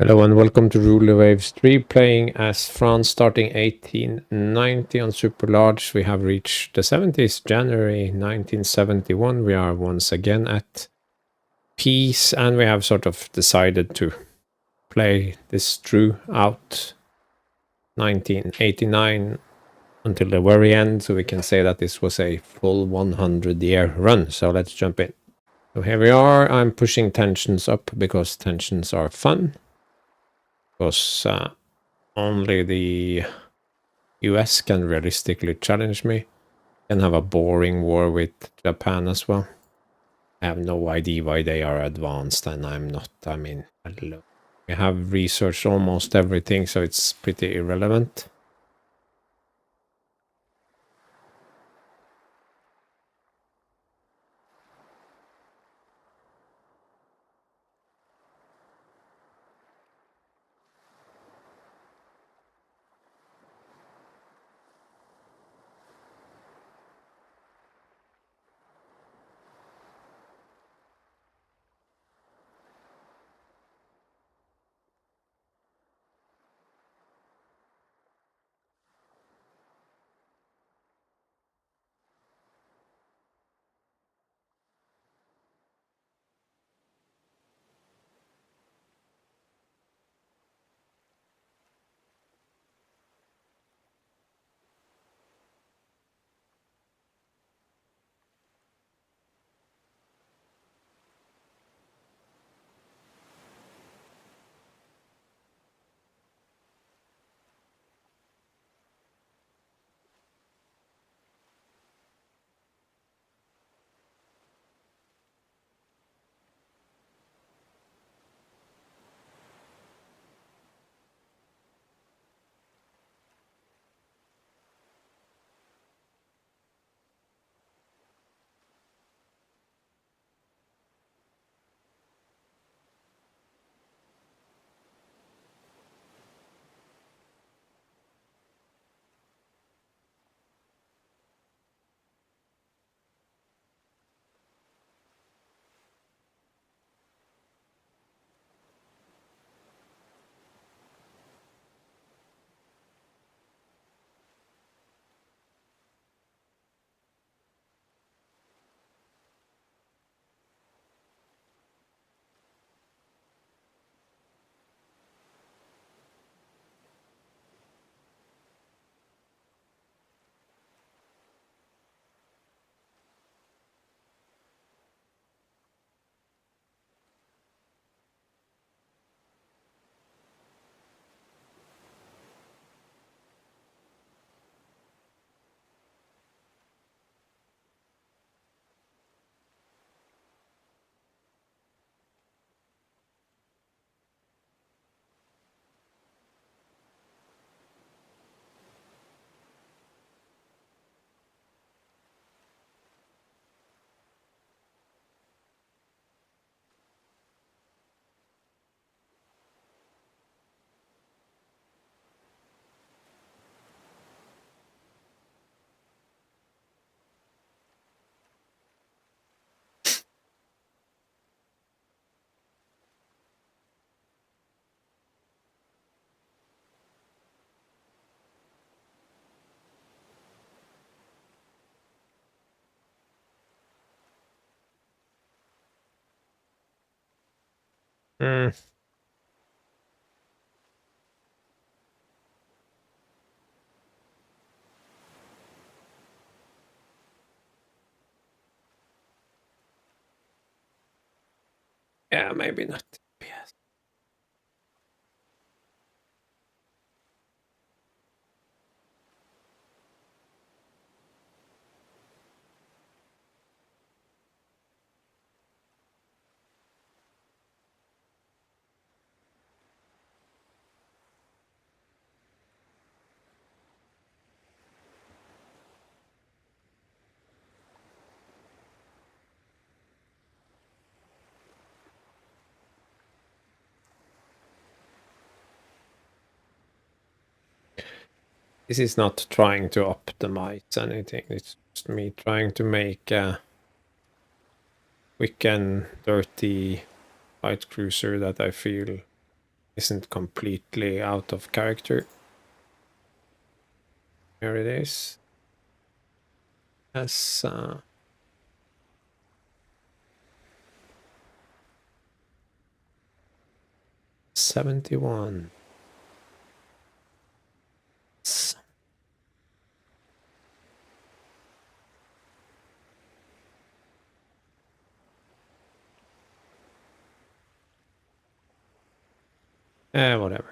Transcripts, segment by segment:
Hello and welcome to Ruler Waves 3, playing as France starting 1890 on Super Large. We have reached the 70th, January 1971. We are once again at peace and we have sort of decided to play this throughout 1989 until the very end, so we can say that this was a full 100-year run. So let's jump in. So here we are. I'm pushing tensions up because tensions are fun. Because only the US can realistically challenge me. Can have a boring war with Japan as well. I have no idea why they are advanced and I'm not. I mean, hello. We have researched almost everything, so it's pretty irrelevant. Mm, yeah, maybe not. Yes. This is not trying to optimize anything. It's just me trying to make a quick and dirty light cruiser that I feel isn't completely out of character. Here it is. As 71. Whatever.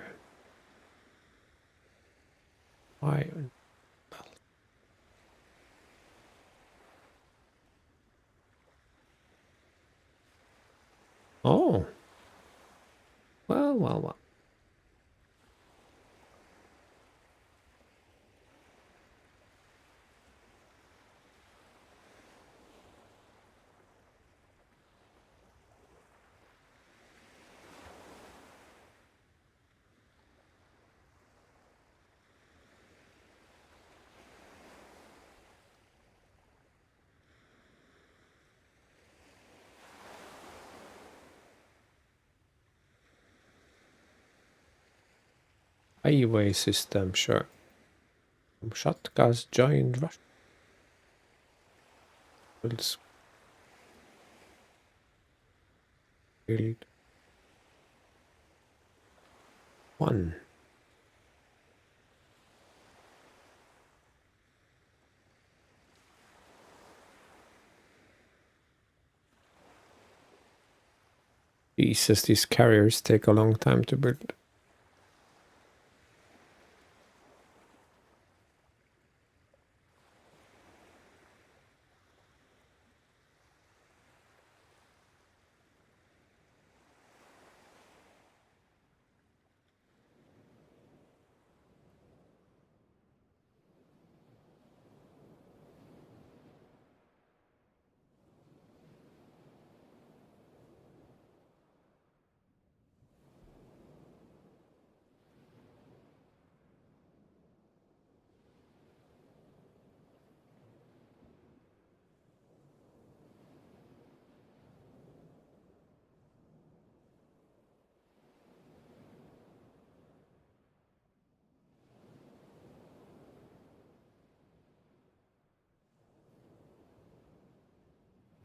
Why? Oh. Well, well, well. Highway system, sure. Shotguns joined Russia. Build one. Jesus, these carriers take a long time to build.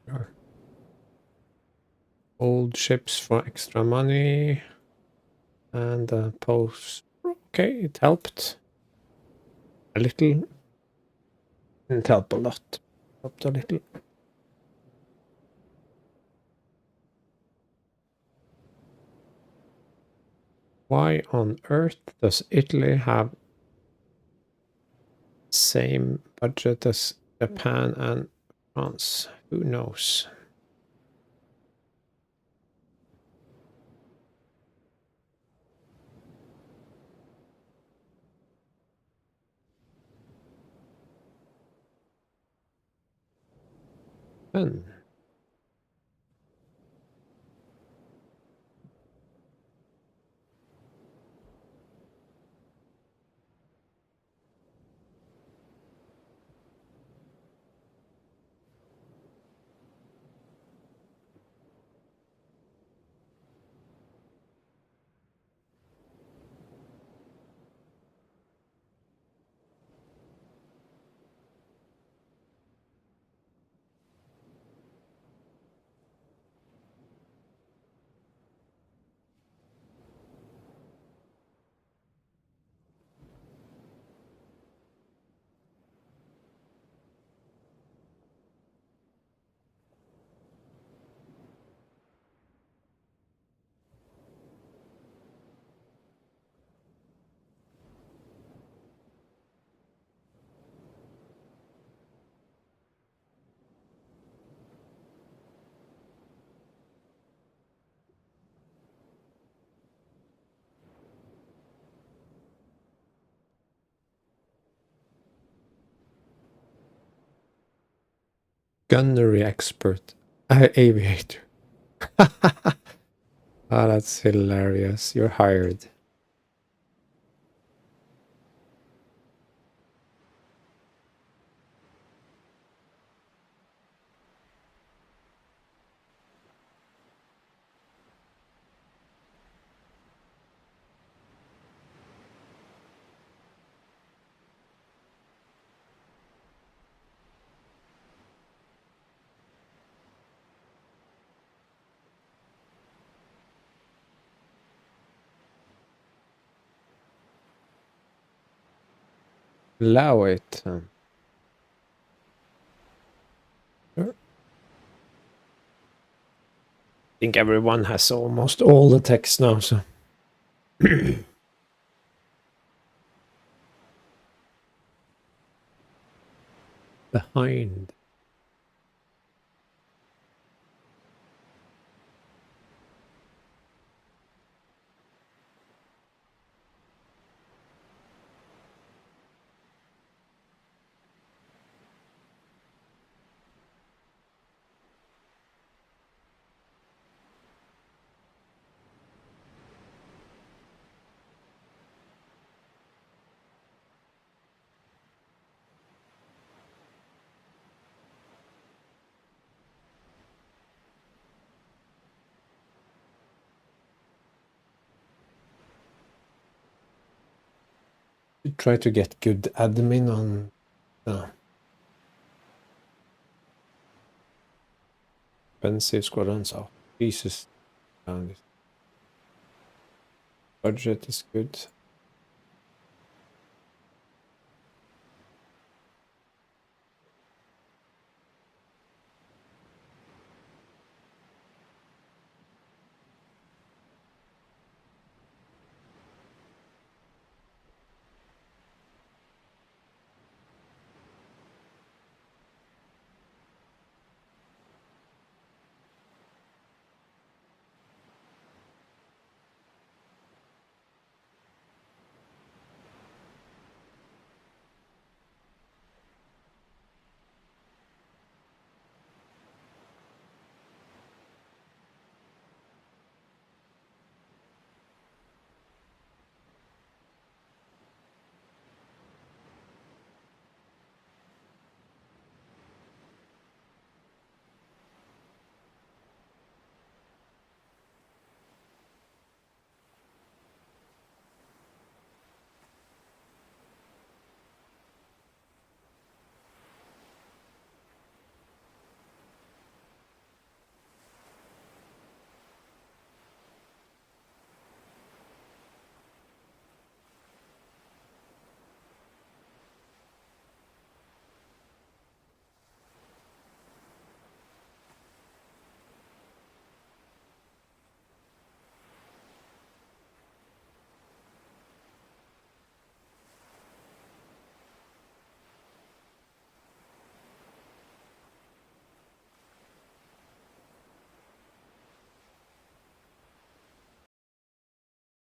Sure. Old ships for extra money. And post. Okay, it helped. A little. Didn't help a lot. Helped a little. Why on earth does Italy have same budget as Japan and France? Who knows? Fun. Gunnery expert. Aviator. Ah, that's hilarious. You're hired. allow it. Sure. I think everyone has almost all the text now, so. Behind. Try to get good admin on the offensive squadrons. Oh, Jesus. This budget is good.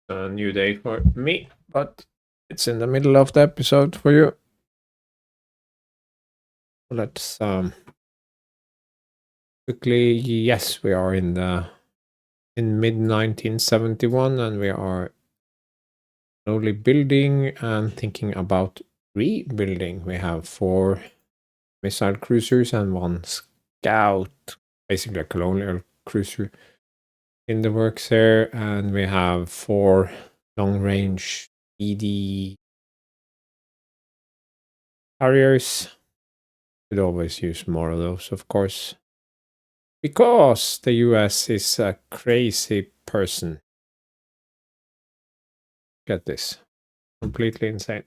A new day for me, but it's in the middle of the episode for you. Let's quickly. Yes, we are in mid 1971, and we are slowly building and thinking about rebuilding. We have 4 missile cruisers and 1 scout, basically a colonial cruiser in the works here, and we have 4 long range ED carriers. Could always use more of those, of course, because the US is a crazy person. Get this, completely insane.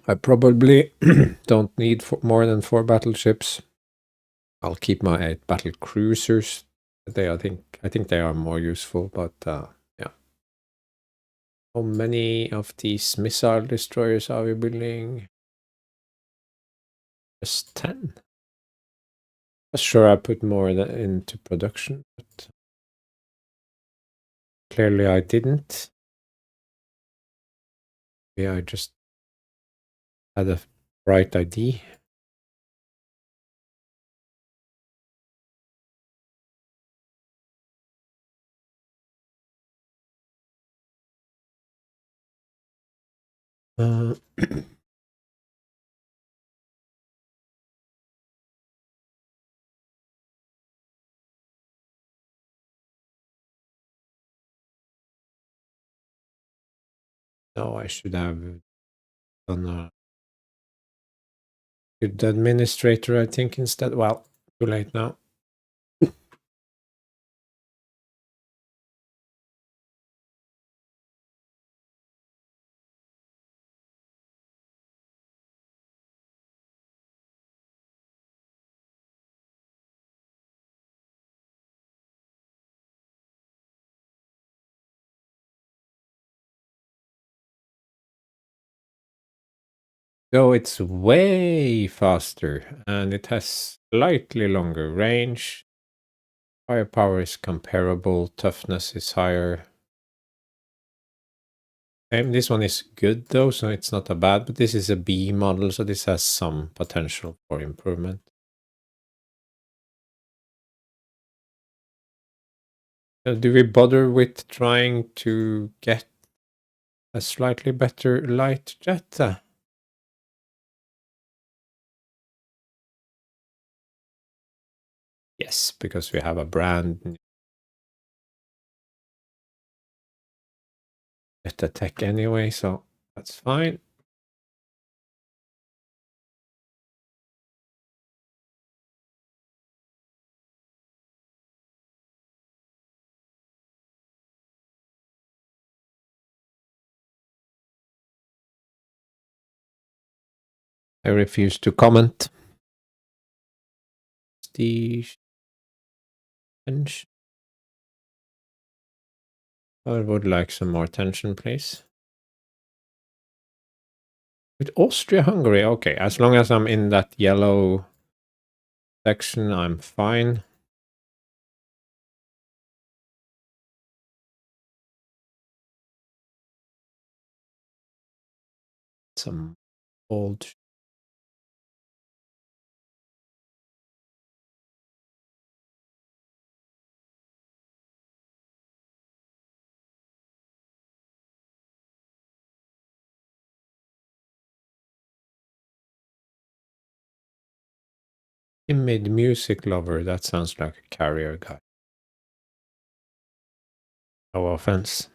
I probably don't need more than 4 battleships. I'll keep my 8 battle cruisers. I think they are more useful, but yeah. How many of these missile destroyers are we building? Just 10. I'm sure I put more into production, but clearly I didn't. Yeah, I just had a bright idea. No, I should have done a good administrator, I think, instead. Well, too late now. So it's way faster and it has slightly longer range. Firepower is comparable, toughness is higher. This one is good though, so it's not a bad, but this is a B model, so this has some potential for improvement. Do we bother with trying to get a slightly better light jet? Yes, because we have a brand new jet attack anyway, so that's fine. I refuse to comment. Prestige. Tension. I would like some more tension, please. With Austria-Hungary, okay. As long as I'm in that yellow section, I'm fine. Some old. Timid music lover, that sounds like a carrier guy. No offense.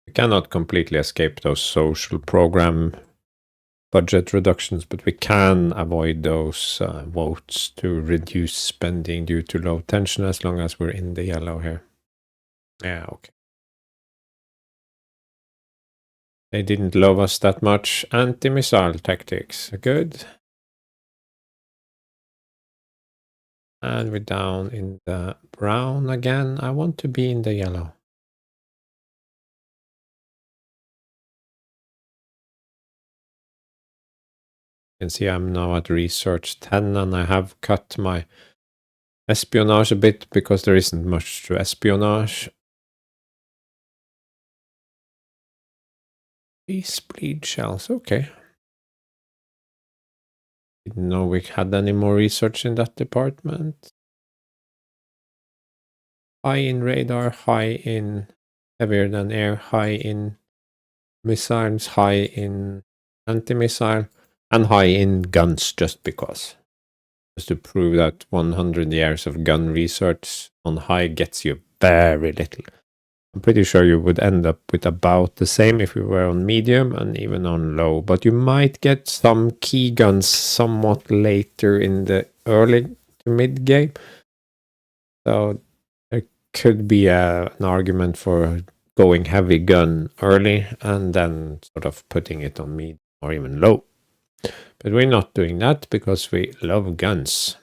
We cannot completely escape those social program budget reductions, but we can avoid those votes to reduce spending due to low tension as long as we're in the yellow here. Yeah, okay. They didn't love us that much. Anti-missile tactics, good. And we're down in the brown again. I want to be in the yellow. You can see I'm now at research 10 and I have cut my espionage a bit because there isn't much to espionage. These bleed shells, okay. Didn't know we had any more research in that department. High in radar, high in heavier than air, high in missiles, high in anti-missile, and high in guns just because. Just to prove that 100 years of gun research on high gets you very little. I'm pretty sure you would end up with about the same if you were on medium and even on low, but you might get some key guns somewhat later in the early to mid game. So there could be an argument for going heavy gun early and then sort of putting it on medium or even low. But we're not doing that because we love guns.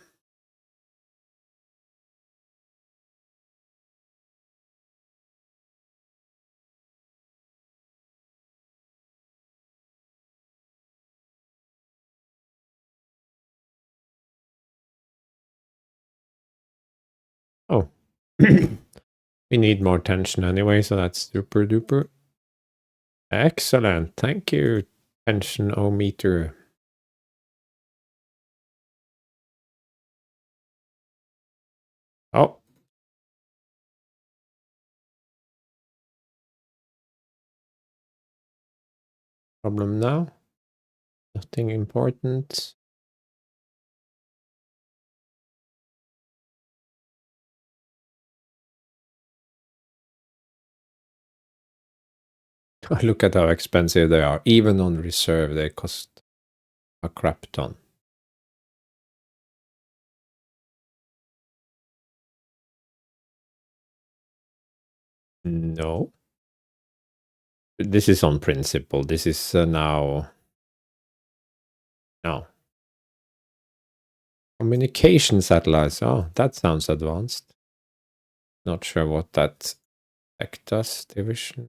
Oh, we need more tension anyway, so that's super duper. Excellent. Thank you, tension-o-meter. Oh. Problem now? Nothing important. Look at how expensive they are. Even on reserve, they cost a crap ton. No. This is on principle. This is now... No. Communication satellites. Oh, that sounds advanced. Not sure what that does. Division.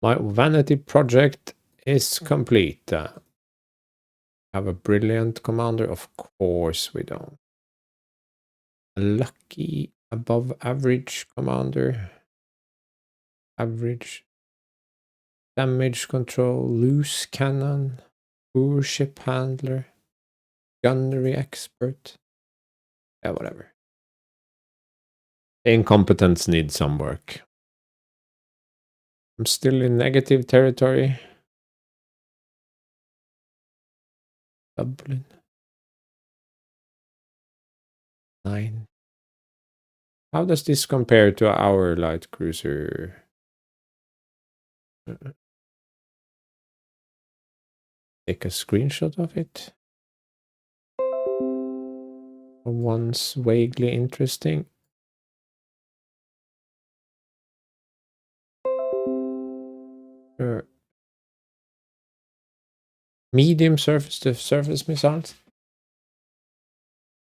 My vanity project is complete. Have a brilliant commander? Of course we don't. A lucky above average commander. Average damage control, loose cannon, poor ship handler, gunnery expert. Yeah, whatever. Incompetence needs some work. I'm still in negative territory. Dublin. 9. How does this compare to our light cruiser? Take a screenshot of it. One's vaguely interesting. Medium surface-to-surface missiles.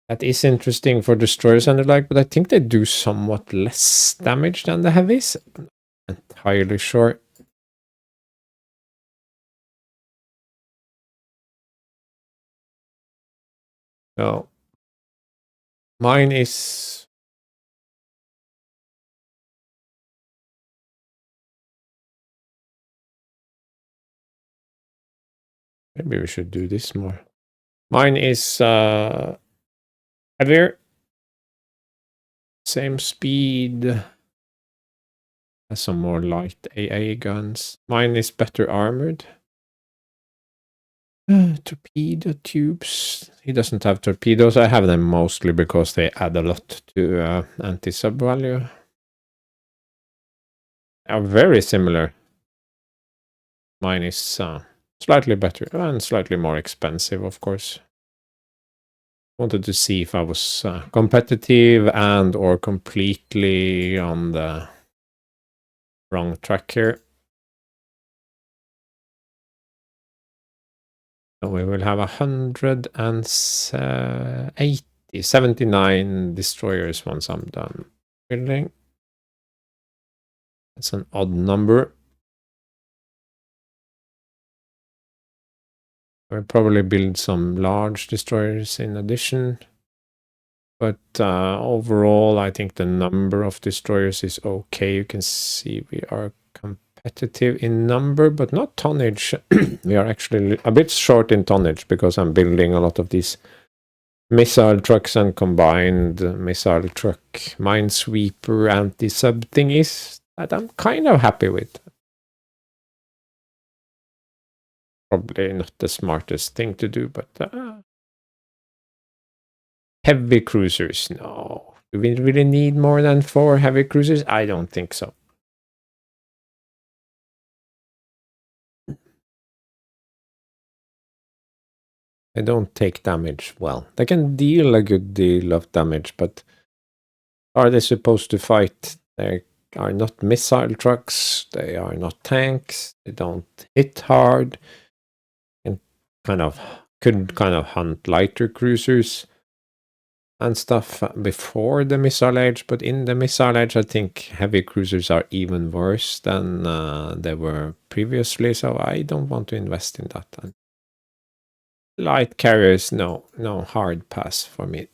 That is interesting for destroyers and the like, but I think they do somewhat less damage than the heavies. I'm not entirely sure. So mine is maybe we should do this more. Mine is heavier, same speed, has some more light AA guns. Mine is better armored. Torpedo tubes. He doesn't have torpedoes. I have them mostly because they add a lot to anti-sub value. Are very similar. Mine is slightly better and slightly more expensive, of course. Wanted to see if I was competitive and or completely on the wrong track here. So we will have 79 destroyers once I'm done building. That's an odd number. I'll probably build some large destroyers in addition. But overall, I think the number of destroyers is okay. You can see we are competitive in number, but not tonnage. We are actually a bit short in tonnage because I'm building a lot of these missile trucks and combined missile truck minesweeper anti-sub thingies that I'm kind of happy with. Probably not the smartest thing to do, but heavy cruisers, no. Do we really need more than 4 heavy cruisers? I don't think so. They don't take damage well. They can deal a good deal of damage, but are they supposed to fight? They are not missile trucks. They are not tanks. They don't hit hard. And could kind of hunt lighter cruisers and stuff before the missile age, but in the missile age, I think heavy cruisers are even worse than they were previously, so I don't want to invest in that. And light carriers, no hard pass for me. I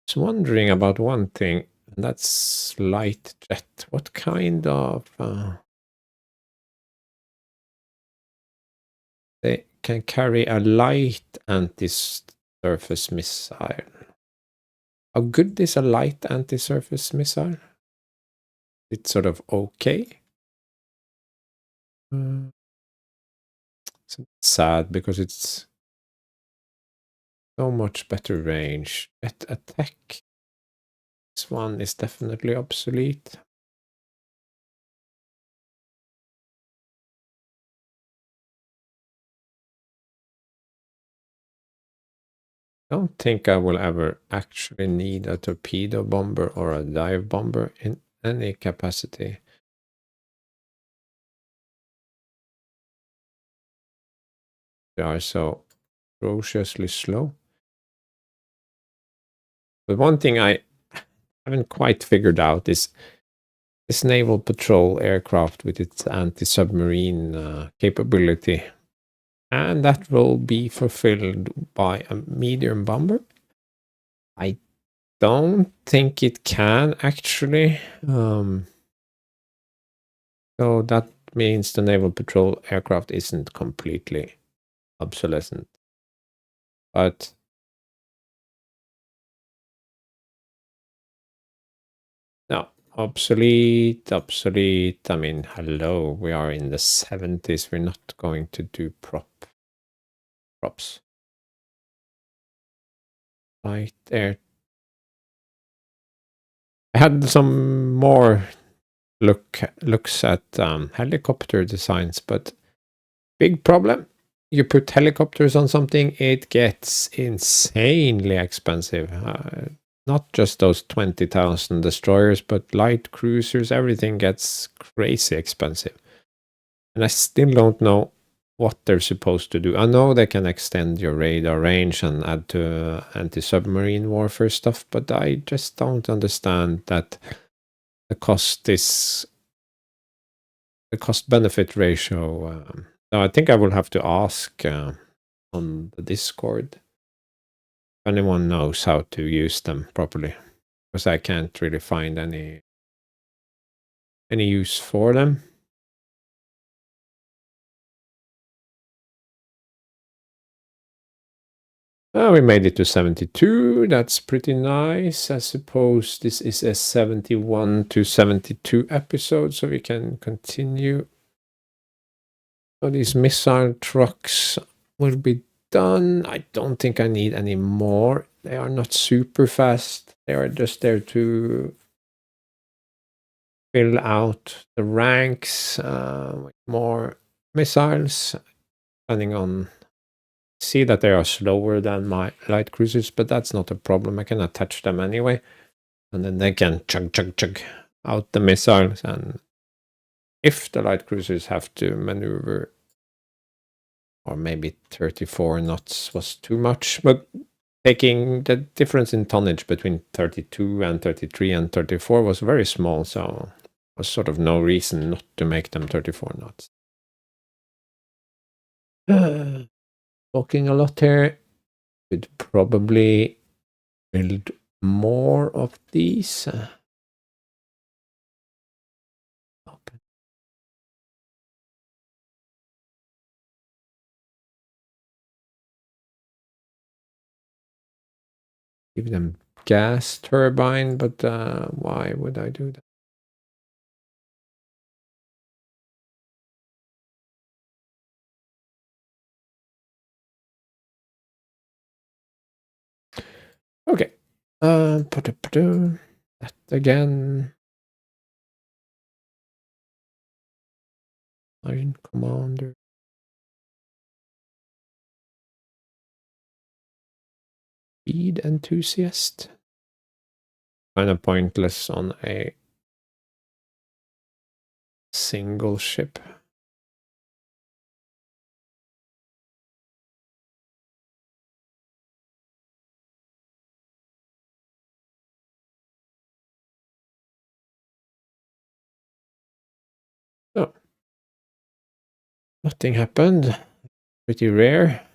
was wondering about one thing, and that's light jet. What kind of... they can carry a light anti-surface missile. How good is a light anti-surface missile? It's sort of okay. It's sad because it's so much better range. At attack. This one is definitely obsolete. Don't think I will ever actually need a torpedo bomber or a dive bomber in any capacity. They are so ferociously slow. But one thing I haven't quite figured out is this naval patrol aircraft with its anti-submarine capability. And that will be fulfilled by a medium bomber. I don't think it can actually. So that means the naval patrol aircraft isn't completely obsolescent. But no, obsolete. I mean, hello, we are in the 70s. We're not going to do props. Right there. I had some more looks at helicopter designs, but big problem. You put helicopters on something, it gets insanely expensive. Not just those 20,000 destroyers, but light cruisers, everything gets crazy expensive. And I still don't know what they're supposed to do. I know they can extend your radar range and add to anti-submarine warfare stuff, but I just don't understand that the cost the cost benefit ratio. I think I will have to ask on the Discord if anyone knows how to use them properly, because I can't really find any use for them. We made it to 72. That's pretty nice. I suppose this is a 71 to 72 episode, so we can continue. So these missile trucks will be done. I don't think I need any more. They are not super fast. They are just there to fill out the ranks with more missiles, depending on. See that they are slower than my light cruisers, but that's not a problem. I can attach them anyway, and then they can chug out the missiles. And if the light cruisers have to maneuver, or maybe 34 knots was too much, but taking the difference in tonnage between 32 and 33 and 34 was very small, so there was sort of no reason not to make them 34 knots. Talking a lot here. Could probably build more of these. Give them gas turbine, but why would I do that? Okay. That again. Iron Commander. Speed enthusiast. Kind of pointless on a single ship. Oh. Nothing happened. Pretty rare.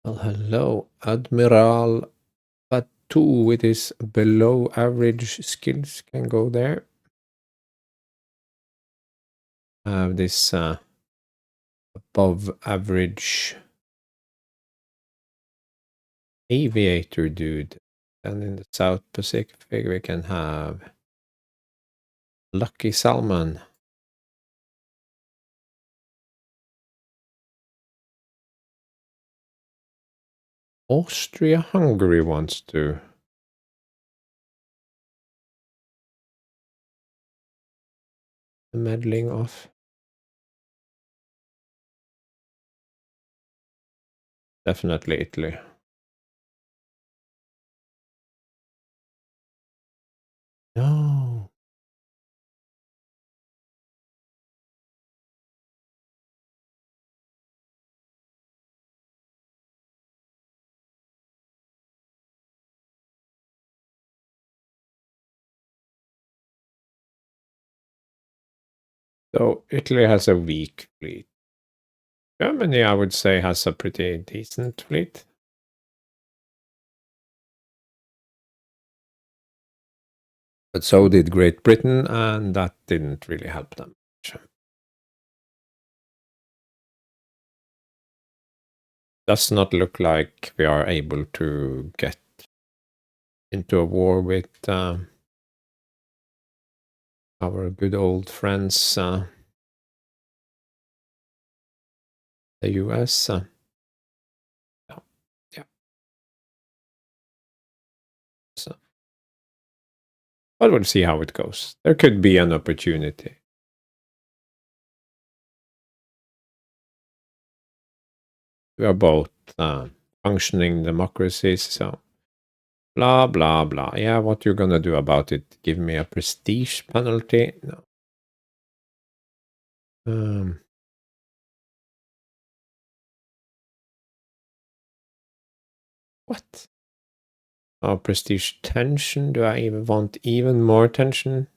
Well, hello, Admiral Batu with his below average skills can go there. Have this above average aviator dude. And in the South Pacific, we can have Lucky Salmon. Austria-Hungary wants to. Meddling off. Definitely Italy. No. So Italy has a weak fleet. Germany, I would say, has a pretty decent fleet. But so did Great Britain, and that didn't really help them. Does not look like we are able to get into a war with our good old friends, the US. Yeah. Yeah. So, but we'll see how it goes. There could be an opportunity. We are both functioning democracies, so blah blah blah. Yeah, what you're gonna do about it? Give me a prestige penalty? No. What? Oh, prestige tension? Do I even want even more tension?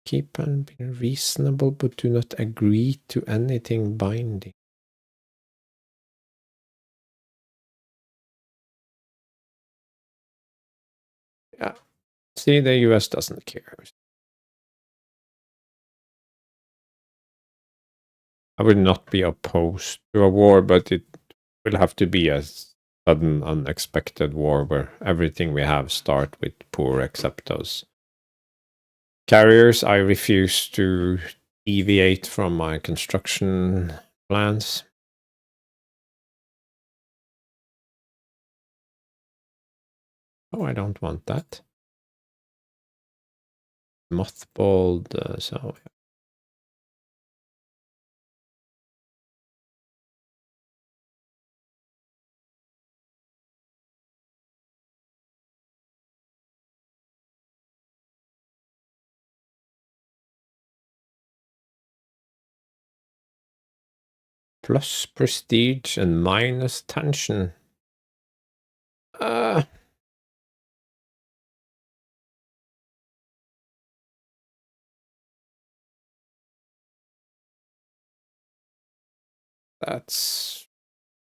Keep on being reasonable, but do not agree to anything binding. Yeah. See, the US doesn't care. I would not be opposed to a war, but it will have to be a sudden, unexpected war where everything we have start with poor except those carriers. I refuse to deviate from my construction plans. Oh, I don't want that. Mothballed, so plus prestige and minus tension. That's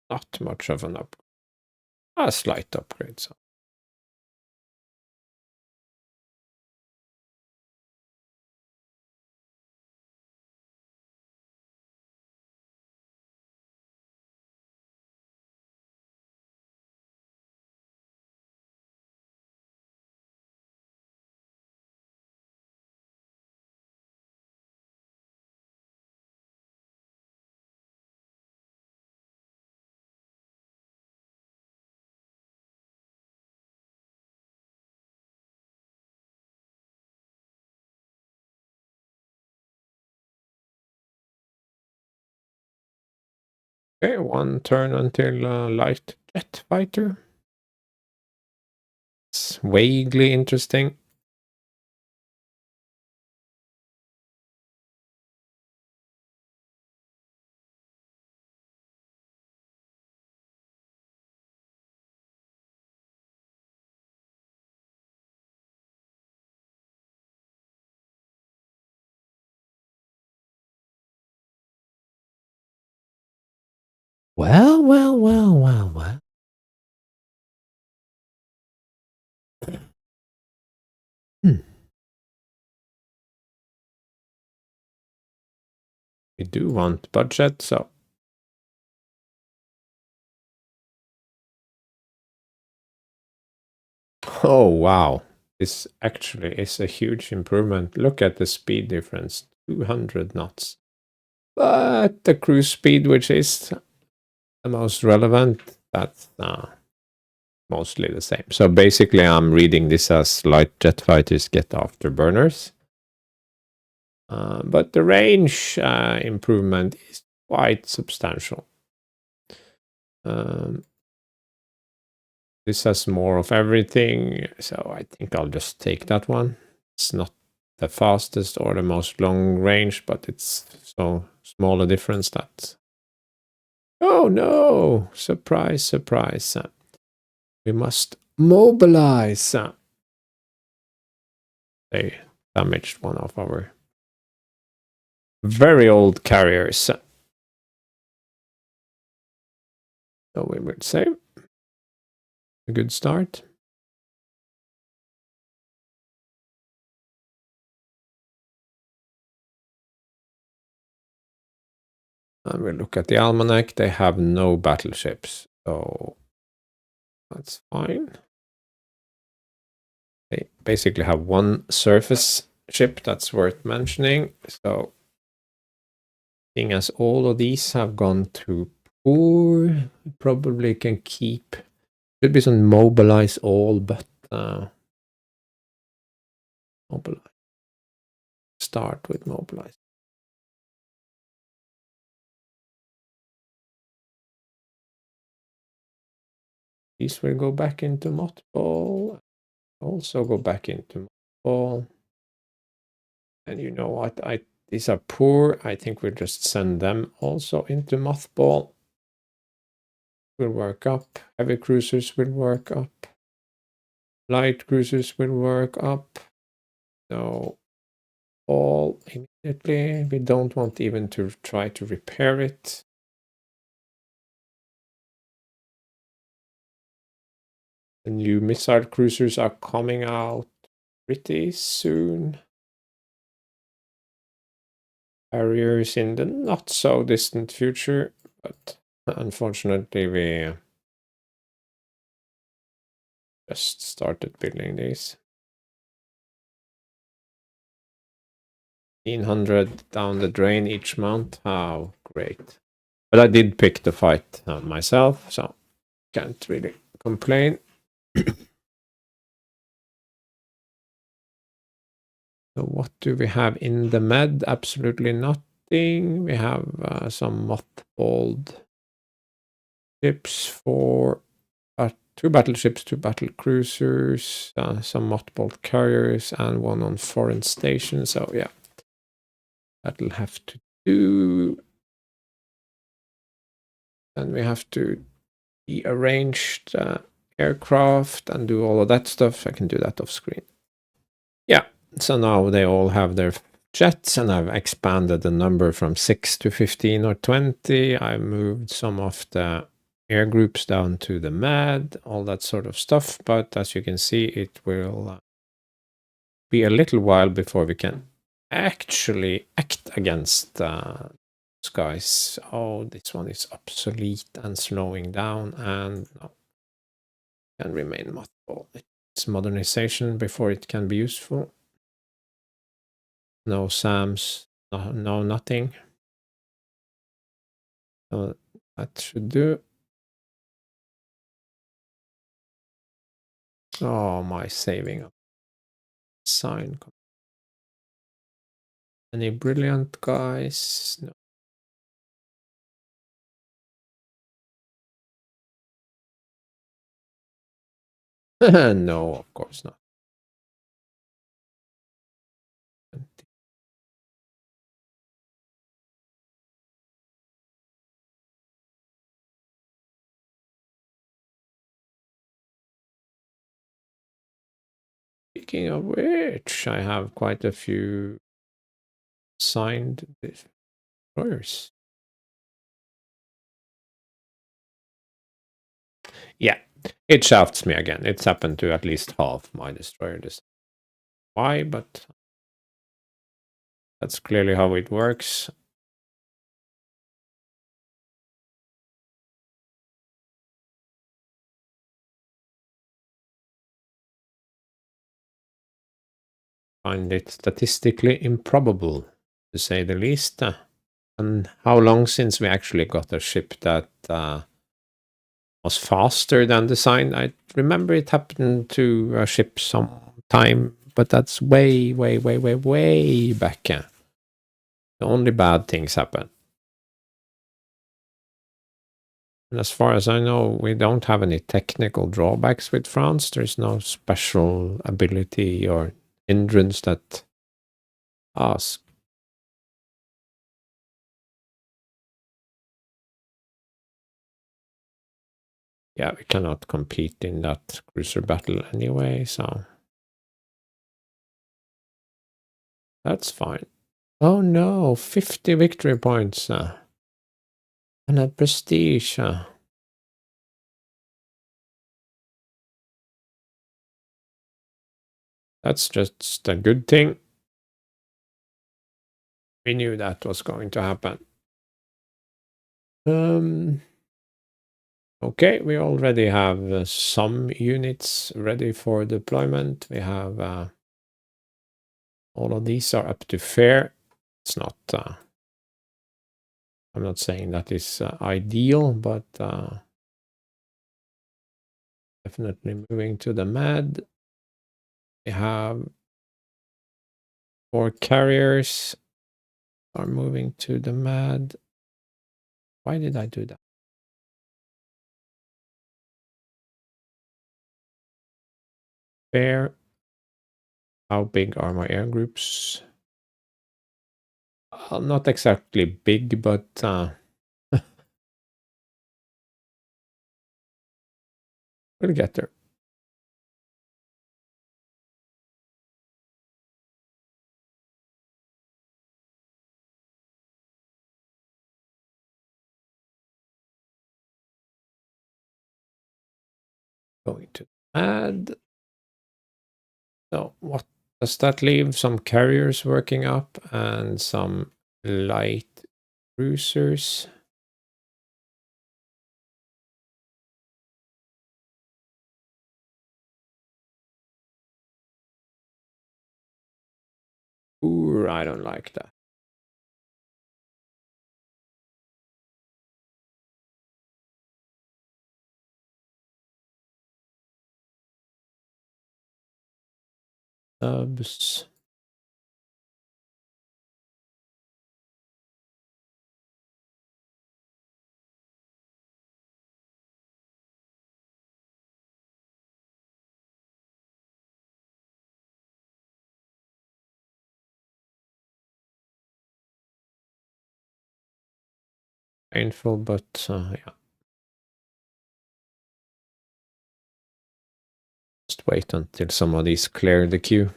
not much of an upgrade. A slight upgrade, so. Okay, one turn until light jet fighter. It's vaguely interesting. Well, well, well, well, well. We do want budget, so Oh, wow. This actually is a huge improvement. Look at the speed difference, 200 knots. But the cruise speed, which is the most relevant, that's mostly the same. So basically, I'm reading this as light jet fighters get afterburners. But the range improvement is quite substantial. This has more of everything, so I think I'll just take that one. It's not the fastest or the most long range, but it's so small a difference that... Oh no! Surprise, surprise. We must mobilize. They damaged one of our very old carriers. So we would say a good start. And we look at the almanac. They have no battleships, so that's fine. They basically have one surface ship that's worth mentioning. So, seeing as all of these have gone to poor, probably can keep. Should be some mobilize all, but mobilize. Start with mobilize. These will go back into mothball. Also go back into mothball. And you know what? These are poor. I think we'll just send them also into mothball. Will work up. Heavy cruisers will work up. Light cruisers will work up. So all immediately. We don't want even to try to repair it. The new missile cruisers are coming out pretty soon. Carriers in the not so distant future, but unfortunately we just started building these. 1,500 down the drain each month. How great. But I did pick the fight myself, so can't really complain. So what do we have in the med? Absolutely nothing. We have some mothballed ships for 2 battleships, 2 battle cruisers, some mothballed carriers, and 1 on foreign station. So yeah, that'll have to do. And we have to rearrange the aircraft and do all of that stuff. I can do that off screen. Yeah, so now they all have their jets, and I've expanded the number from 6 to 15 or 20. I moved some of the air groups down to the MAD, all that sort of stuff. But as you can see, it will be a little while before we can actually act against guys. Oh, this one is obsolete and slowing down, and no, can remain mothball. It's modernization before it can be useful. No SAMs, no nothing. So that should do. Oh, my saving sign. Any brilliant guys? No. No, of course not. Speaking of which, I have quite a few signed destroyers. Yeah, it shafts me again. It's happened to at least half my destroyer this. Why? But that's clearly how it works. find it statistically improbable, to say the least. And how long since we actually got a ship that was faster than designed? I remember it happened to a ship sometime, but that's way, way, way, way, way back. The only bad things happen. And as far as I know, we don't have any technical drawbacks with France. There's no special ability or hindrance that asks. Yeah, we cannot compete in that cruiser battle anyway, so that's fine. Oh no, 50 victory points and a prestige. That's just a good thing. We knew that was going to happen. Okay, we already have some units ready for deployment. We have all of these are up to fair. It's not. I'm not saying that is ideal, but definitely moving to the MAD. We have 4 carriers are moving to the MAD. Why did I do that? Fair. How big are my air groups? Not exactly big, but we'll get there. Going to add. So what does that leave? Some carriers working up and some light cruisers. Ooh, I don't like that. Subs. Painful, but yeah. Just wait until some of these clear the queue.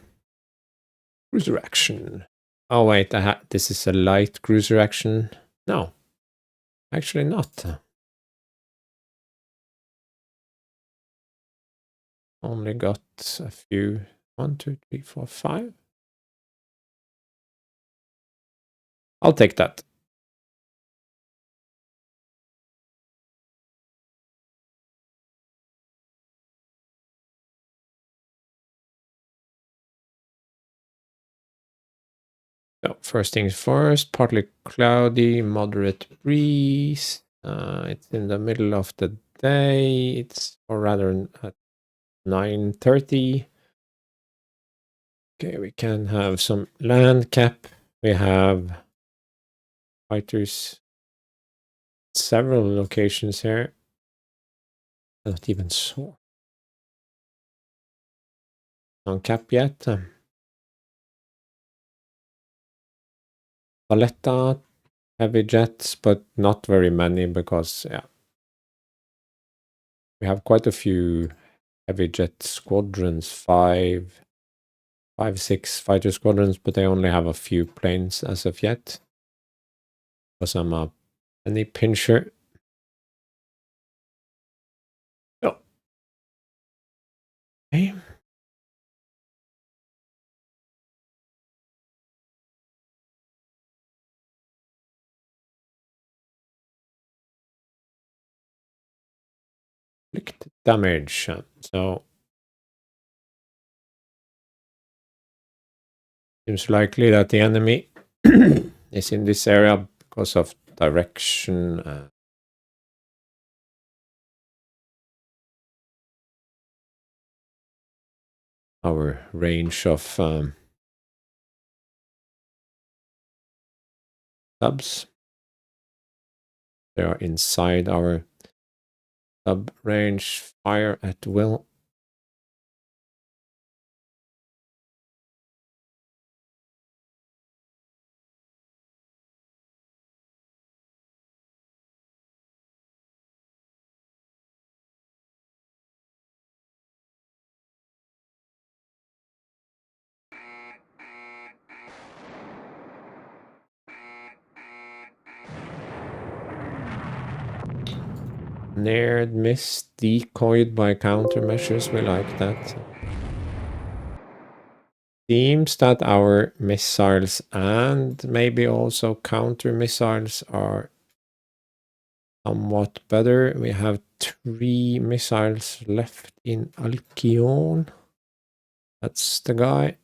Cruiser action. Oh wait, this is a light cruiser action. No, actually not. Only got a few. 1, 2, 3, 4, 5. I'll take that. So first things first, partly cloudy, moderate breeze. It's in the middle of the day. It's, or rather, at 9:30. Okay, we can have some land cap. We have fighters. Several locations here. Not even so on cap yet. Valletta, heavy jets, but not very many because yeah, we have quite a few heavy jet squadrons, 6 fighter squadrons, but they only have a few planes as of yet. Because I'm a penny pincher. Oh. Okay. Inflict damage. So Seems likely that the enemy is in this area because of direction. Our range of subs. They are inside our sub range. Fire at will. Nared, missed, decoyed by countermeasures. We like that. Seems that our missiles and maybe also counter missiles are somewhat better. We have 3 missiles left in Alkion. That's the guy.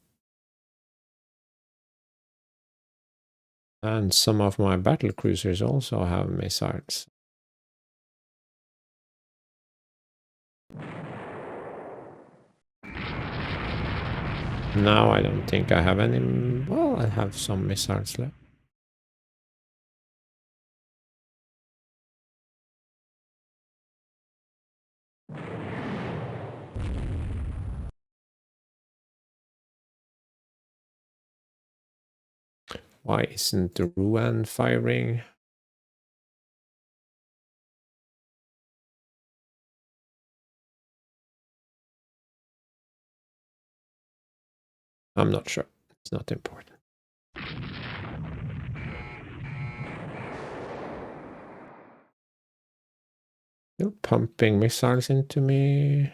And some of my battle cruisers also have missiles. Now I don't think I have any. Well, I have some missiles left. Why isn't the Ruan firing? I'm not sure. It's not important. You're pumping missiles into me.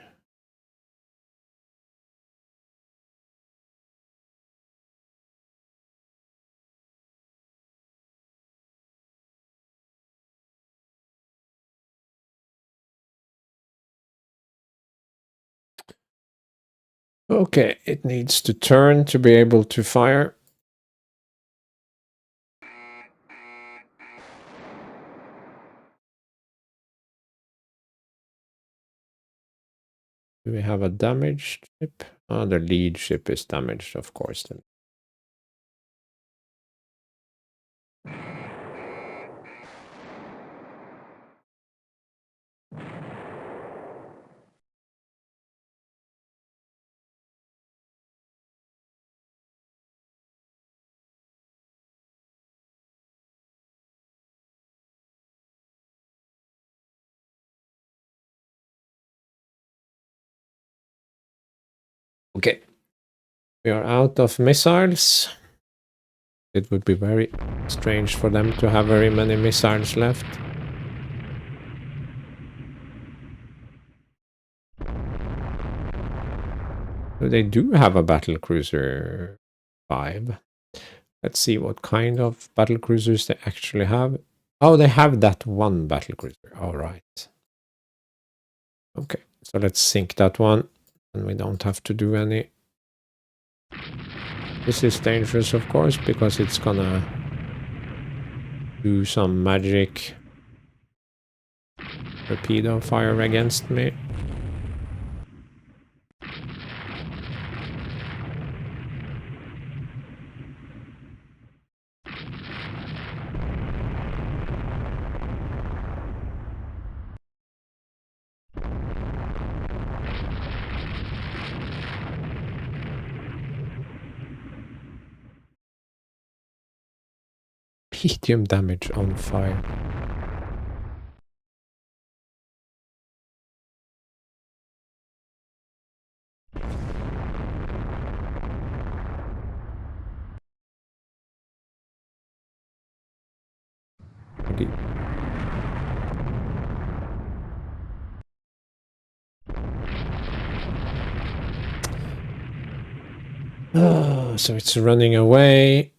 Okay, it needs to turn to be able to fire. Do we have a damaged ship? Oh, the lead ship is damaged, of course. Then. Okay. We are out of missiles. It would be very strange for them to have very many missiles left. They do have a battle cruiser 5. Let's see what kind of battle cruisers they actually have. Oh, they have that one battle cruiser. All right. Okay, so let's sink that one. And we don't have to do any. This is dangerous, of course, because it's gonna do some magic torpedo fire against me. Medium damage on fire. Okay. Oh, so it's running away.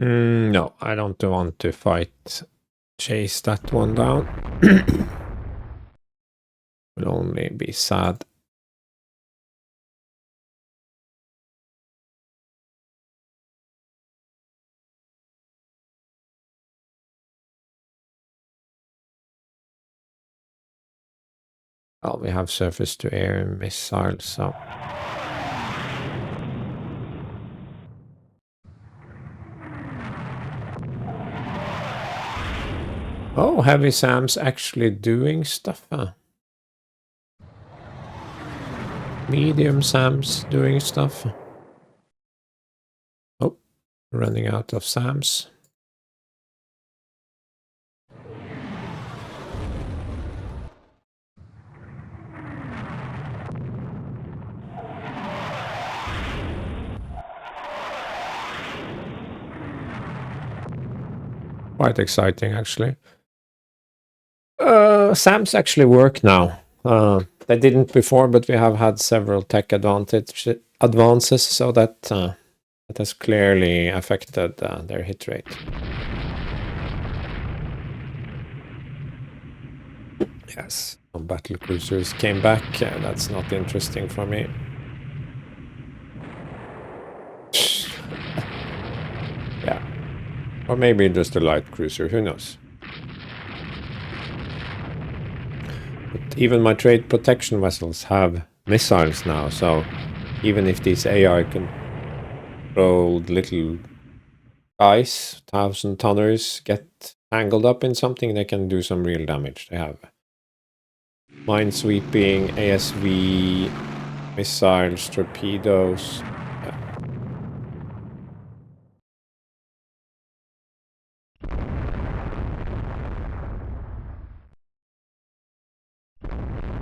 No, I don't want to chase that one down. Will only be sad. Well, we have surface-to-air missiles, so... Oh, Heavy Sam's actually doing stuff, huh? Medium Sam's doing stuff. Oh, running out of Sam's. Quite exciting, actually. Sam's actually work now. They didn't before, but we have had several tech advances, so that has clearly affected their hit rate. Yes, battle cruisers came back. That's not interesting for me. Yeah, or maybe just a light cruiser. Who knows? But even my trade protection vessels have missiles now, so even if these AI controlled little guys, 1,000-tonners, get tangled up in something, they can do some real damage. They have minesweeping, ASV, missiles, torpedoes. Yeah.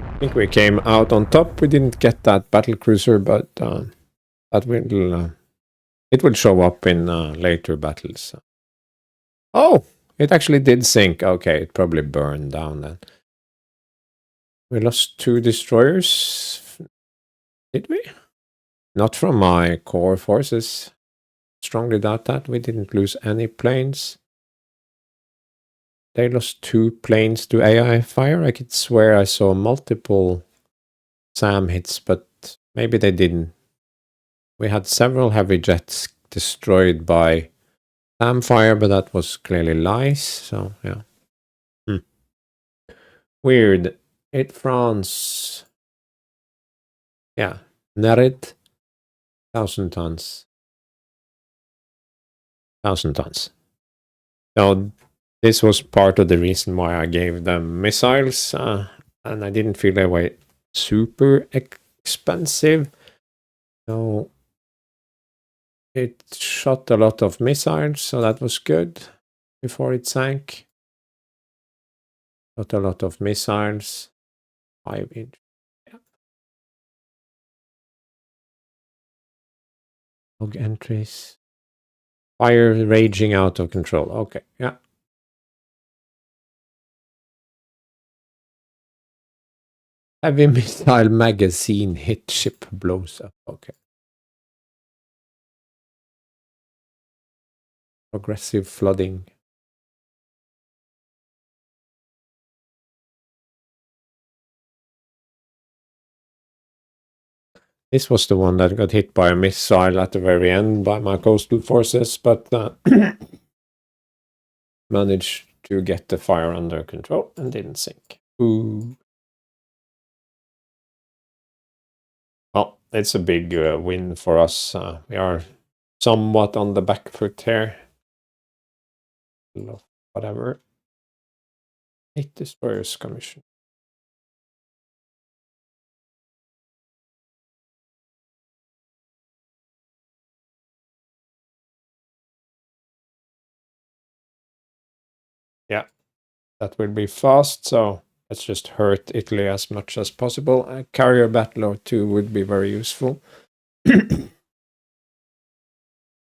I think we came out on top. We didn't get that battle cruiser, but that will it will show up in later battles. Oh, it actually did sink. Okay, it probably burned down then. We lost 2 destroyers. Did we? Not from my core forces. Strongly doubt that. We didn't lose any planes. They lost 2 planes to AI fire. I could swear I saw multiple SAM hits, but maybe they didn't. We had several heavy jets destroyed by SAM fire, but that was clearly lies. So, yeah. Weird. It France. Yeah. Nerid. 1,000 tons. 1,000 tons. So this was part of the reason why I gave them missiles, and I didn't feel they were super expensive. So it shot a lot of missiles, so that was good before it sank. Shot a lot of missiles. 5-inch. Yeah. Log entries. Fire raging out of control. Okay, yeah. Heavy missile magazine hit ship blows up. Okay. Progressive flooding. This was the one that got hit by a missile at the very end by my coastal forces, but managed to get the fire under control and didn't sink. Ooh. Well, it's a big win for us. We are somewhat on the back foot here. Whatever. 8 destroyers commission. Yeah, that will be fast, so let's just hurt Italy as much as possible. A carrier battle or 2 would be very useful.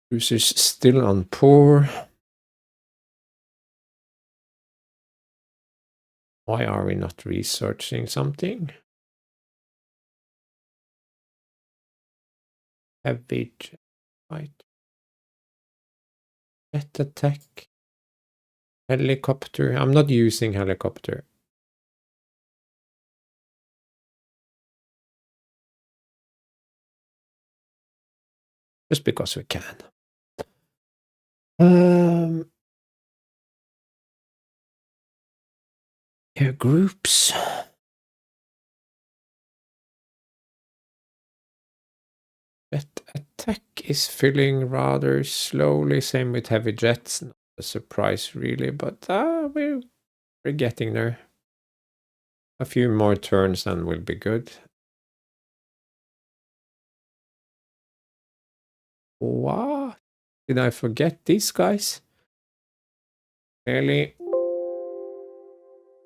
Cruisers still on poor. Why are we not researching something? Heavy jet fight. Jet attack. Helicopter. I'm not using helicopter. Just because we can. Air groups. Jet attack is filling rather slowly. Same with heavy jets. Not a surprise really, but we're getting there. A few more turns and we'll be good. What? Did I forget these guys? Really?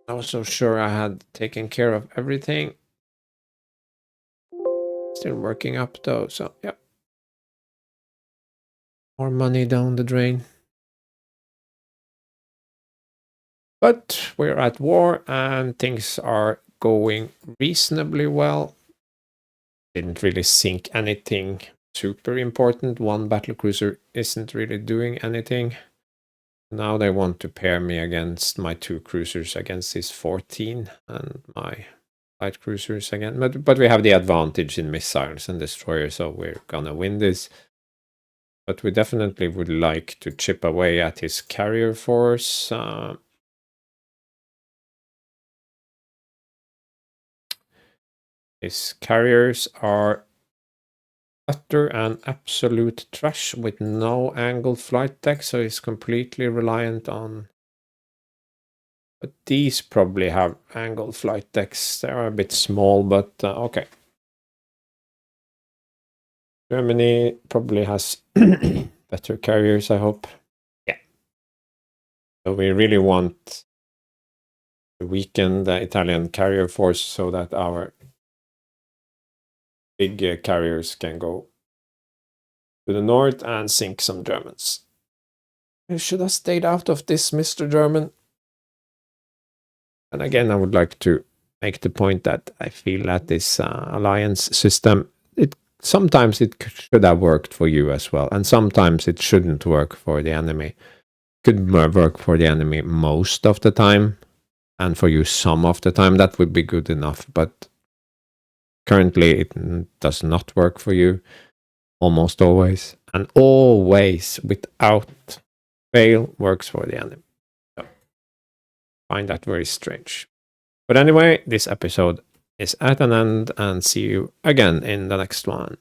I was so sure I had taken care of everything. Still working up though, so yeah. More money down the drain. But we're at war and things are going reasonably well. Didn't really sink anything super important. One battlecruiser isn't really doing anything. Now they want to pair me against my 2 cruisers against his 14 and my light cruisers again. But we have the advantage in missiles and destroyers, so we're gonna win this. But we definitely would like to chip away at his carrier force. His carriers are utter and absolute trash with no angled flight deck, so he's completely reliant on... But these probably have angled flight decks. They're a bit small, but okay. Germany probably has better carriers, I hope. Yeah. So we really want to weaken the Italian carrier force so that our big carriers can go to the north and sink some Germans. You should have stayed out of this, Mr. German. And again, I would like to make the point that I feel that this alliance system, sometimes it should have worked for you as well, and sometimes it shouldn't work for the enemy. Could work for the enemy most of the time, and for you some of the time. That would be good enough, but currently it does not work for you almost always, and always without fail works for the enemy. So, I find that very strange. But anyway, this episode is at an end, and see you again in the next one.